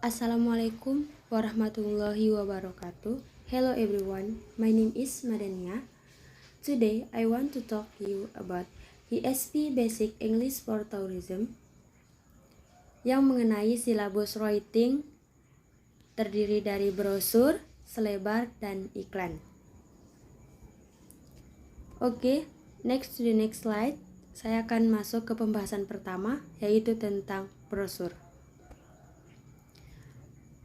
Assalamualaikum warahmatullahi wabarakatuh. Hello everyone, my name is Madania. Today I want to talk to you about ESP Basic English for Tourism yang mengenai silabus writing terdiri dari brosur, selebar, dan iklan. Oke, next to the next slide. Saya akan masuk ke pembahasan pertama, yaitu tentang brosur.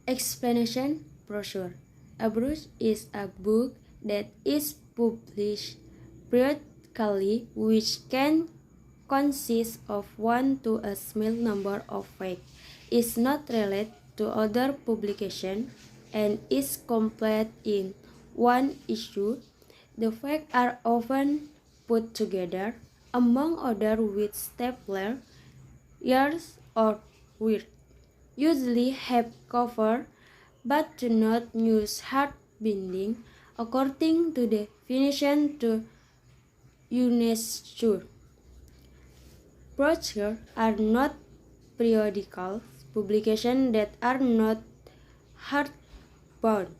Explanation brochure. A brochure is a book that is published periodically which can consist of one to a small number of facts, is not related to other publication, and is complete in one issue. The facts are often put together, among other with stapler, ears, or weird. Usually have cover but do not use hard binding according to the definition to UNESCO. Brochures are not periodical publications that are not hardbound,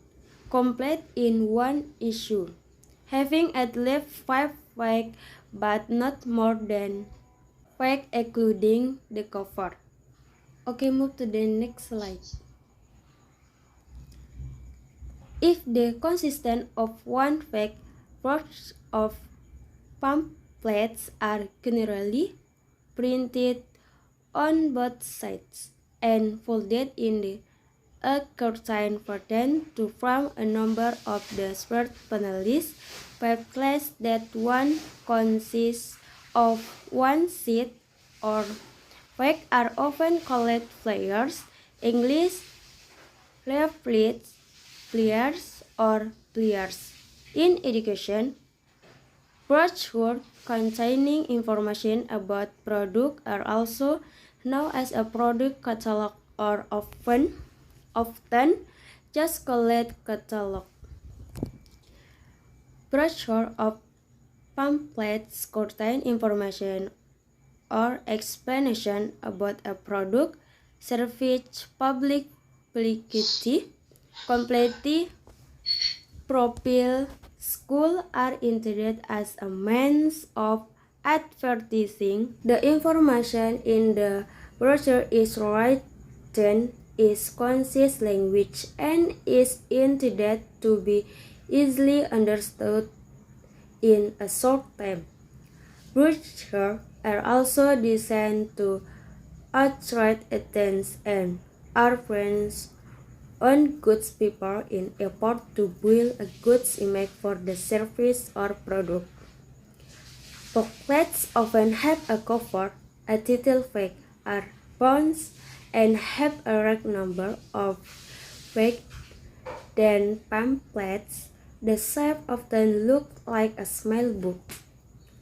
complete in one issue, having at least 5 facts but not more than facts including the cover. Okay, move to the next slide. If the consistent of one fact, parts of pamphlets are generally printed on both sides and folded in a curtain for them to form a number of the spread panelists. Pamphlets that one consists of one sheet or fact are often called flyers, English leaflets, flyers, or flyers. In education, brochures containing information about product are also known as a product catalog or often just called catalog. Brochure of pamphlets contain information or explanation about a product, service, public utility, complete profile. School are intended as a means of advertising. The information in the brochure is written in concise language and is intended to be easily understood in a short time. Brochures are also designed to attract attention and are friends on goods people in effort to build a good image for the service or product. Booklets often have a cover, a title fact, are bound, and have a large number of facts than pamphlets. The shape often looks like a small book.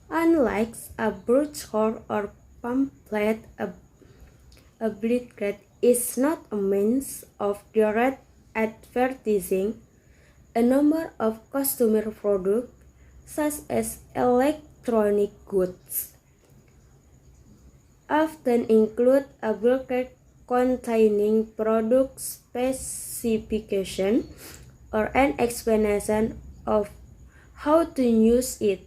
Unlike a brochure or pamphlet, a booklet is not a means of direct advertising. A number of consumer products, such as electronic goods, often include a booklet containing product specification or an explanation of how to use it.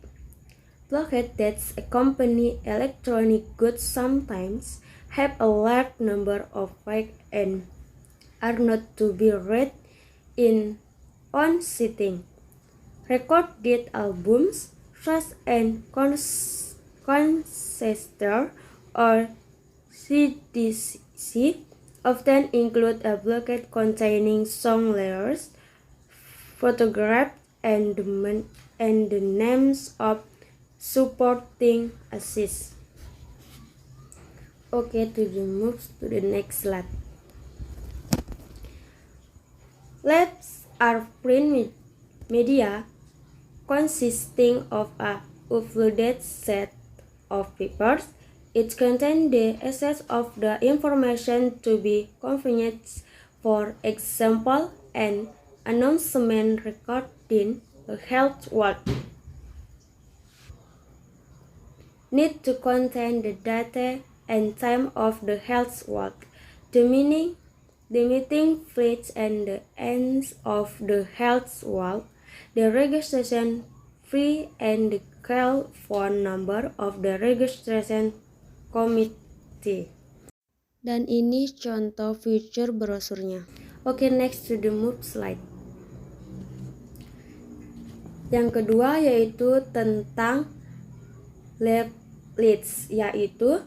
Booklets that accompany electronic goods sometimes have a large number of facts and are not to be read in one sitting. Recorded albums, such as concerts or CDC, often include a booklet containing song lyrics, photographs, and the names of supporting assists. Okay, to move to the next slide. Labs are print media consisting of a uploaded set of papers. It contains the essence of the information to be conveyed. For example, an announcement regarding a health walk need to contain the date and time of the health walk, the meaning limiting fleets and the ends of the health world, the registration fee and the call phone number of the registration committee. Dan ini contoh future brosurnya. Oke, next to the move slide. Yang kedua yaitu tentang leaflets, yaitu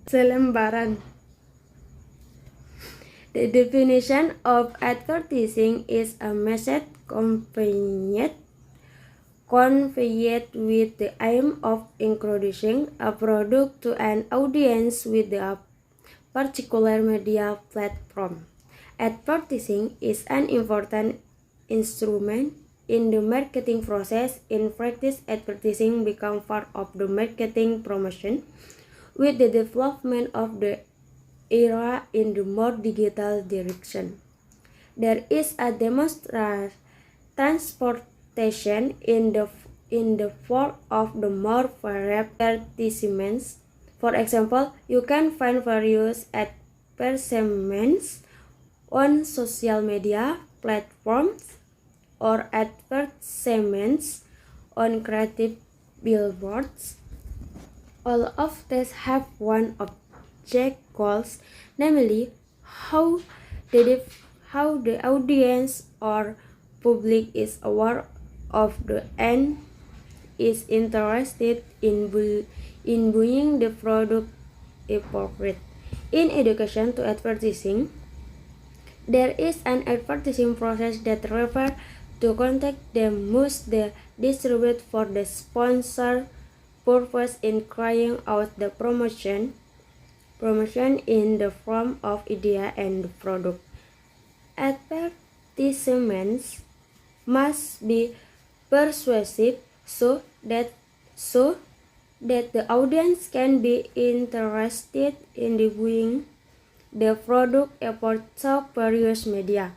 selembaran. The definition of advertising is a message conveyed with the aim of introducing a product to an audience with a particular media platform. Advertising is an important instrument in the marketing process. In practice, advertising becomes part of the marketing promotion with the development of the era in the more digital direction. There is a transportation in the form of the more varied advertisements. For example, you can find various advertisements on social media platforms or advertisements on creative billboards. All of these have one object goals, namely how the audience or public is aware of the and is interested in buying the product appropriate. In addition to advertising, there is an advertising process that refers to contact the must the distribute for the sponsor purpose in carrying out the promotion in the form of idea and product. Advertisements must be persuasive so that the audience can be interested in buying the product across various media.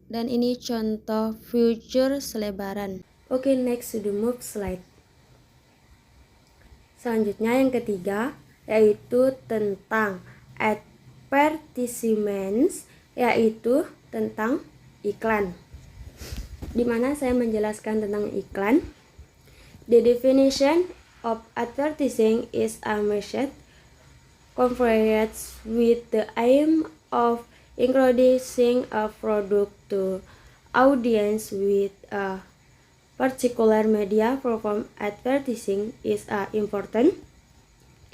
Dan ini contoh future selebaran. Oke, next to the move slide. Selanjutnya yang ketiga yaitu tentang advertisements, yaitu tentang iklan. Dimana saya menjelaskan tentang iklan. The definition of advertising is a message conveyed with the aim of introducing a product to audience with a particular media platform. Advertising is an important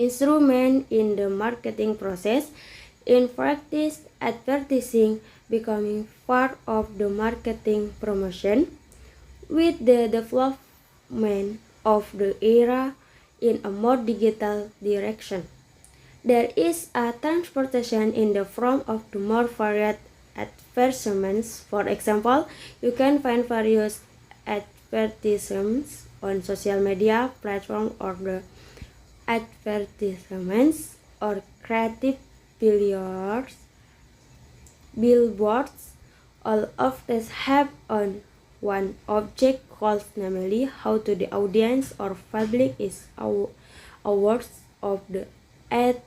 instrument in the marketing process. In practice, advertising becoming part of the marketing promotion with the development of the era in a more digital direction. There is a transportation in the form of the more varied advertisements. For example, you can find various advertisements on social media platforms or the advertisements or creative billboards. All of these have on one object called, namely how to the audience or public is aware of the ad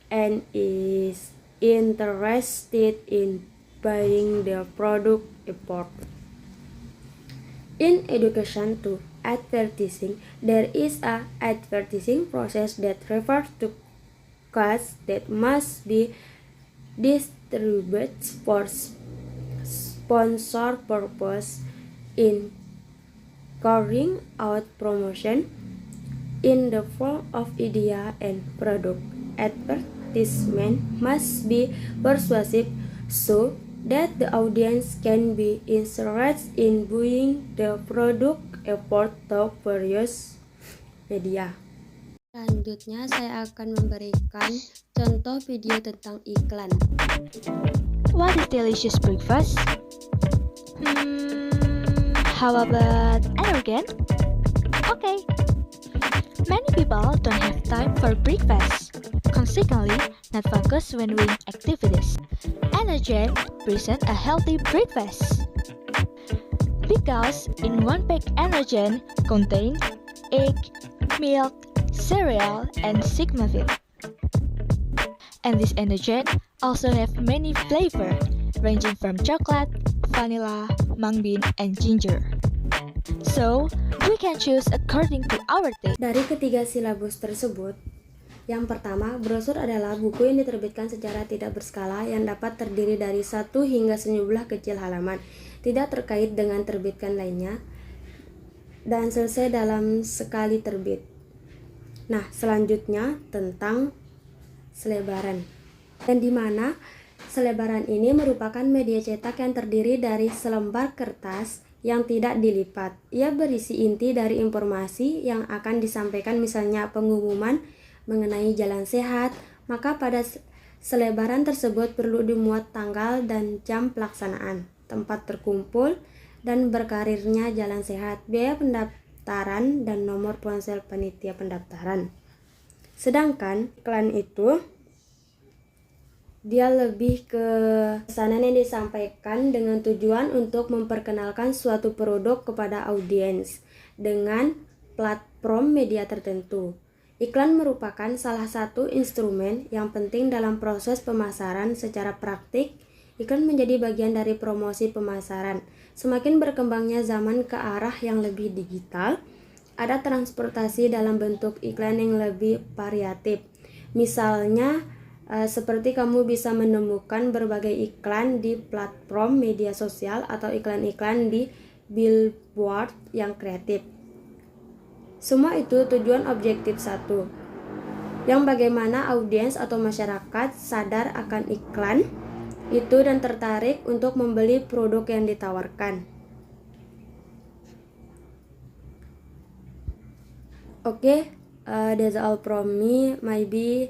and is interested in buying the product appropriate. In addition to advertising, there is a advertising process that refers to costs that must be distributed for sponsor purpose in carrying out promotion in the form of idea and product. Advertisement must be persuasive so that the audience can be interested in buying the product across various media. Selanjutnya saya akan memberikan contoh video tentang iklan. What is delicious breakfast? How about Energen? Okay. Many people don't have time for breakfast, consequently not focus when doing activities. Energen present a healthy breakfast because in one pack Energen contain egg, milk, cereal, and Sigma Fit. And this Energen also have many flavors ranging from chocolate, vanilla, mung bean, and ginger. So, we can choose according to our taste. Dari ketiga silabus tersebut, yang pertama, brosur adalah buku yang diterbitkan secara tidak berskala yang dapat terdiri dari 1 hingga sejumlah kecil halaman, tidak terkait dengan terbitkan lainnya, dan selesai dalam sekali terbit. Nah, selanjutnya tentang selebaran, yang dimana selebaran ini merupakan media cetak yang terdiri dari selembar kertas yang tidak dilipat. Ia berisi inti dari informasi yang akan disampaikan, misalnya pengumuman mengenai jalan sehat, maka pada selebaran tersebut perlu dimuat tanggal dan jam pelaksanaan, tempat terkumpul, dan berkarirnya jalan sehat, biaya pendaftaran, dan nomor ponsel panitia pendaftaran. Sedangkan iklan itu dia lebih ke pesanan yang disampaikan dengan tujuan untuk memperkenalkan suatu produk kepada audiens dengan platform media tertentu. Iklan merupakan salah satu instrumen yang penting dalam proses pemasaran. Secara praktik, iklan menjadi bagian dari promosi pemasaran. Semakin berkembangnya zaman ke arah yang lebih digital, ada transportasi dalam bentuk iklan yang lebih variatif. Misalnya, seperti kamu bisa menemukan berbagai iklan di platform media sosial atau iklan-iklan di billboard yang kreatif. Semua itu tujuan objektif satu, yang bagaimana audiens atau masyarakat sadar akan iklan itu dan tertarik untuk membeli produk yang ditawarkan. Oke, that's all from me. Maybe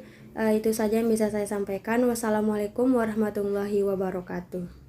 itu saja yang bisa saya sampaikan. Wassalamualaikum warahmatullahi wabarakatuh.